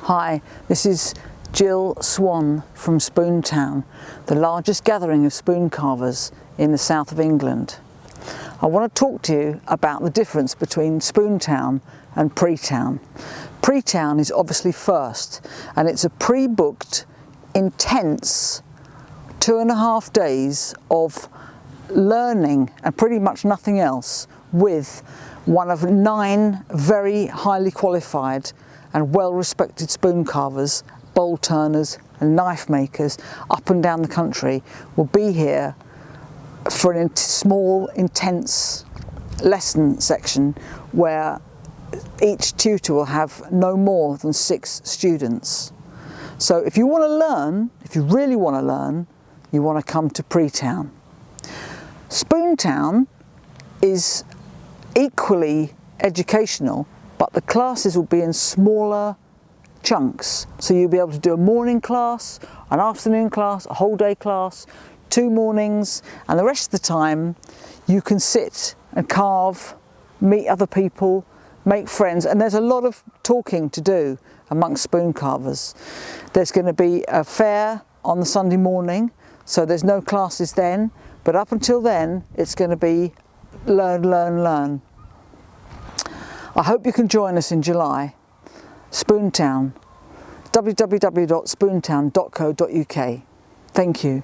Hi, this is Jill Swan from Spoontown, the largest gathering of spoon carvers in the south of England. I want to talk to you about the difference between Spoontown and Pretown. Pretown is obviously first, and it's a pre-booked, intense 2.5 days of learning and pretty much nothing else with one of 9 very highly qualified and well-respected spoon carvers, bowl turners and knife makers up and down the country will be here for a small, intense lesson section where each tutor will have no more than 6 students. So if you want to learn, if you really want to learn, you want to come to Pretown. Spoontown is equally educational, but the classes will be in smaller chunks. So you'll be able to do a morning class, an afternoon class, a whole day class, 2 mornings, and the rest of the time you can sit and carve, meet other people, make friends, and there's a lot of talking to do amongst spoon carvers. There's going to be a fair on the Sunday morning, so there's no classes then, but up until then it's going to be learn, learn, learn. I hope you can join us in July. Spoontown, www.spoontown.co.uk. Thank you.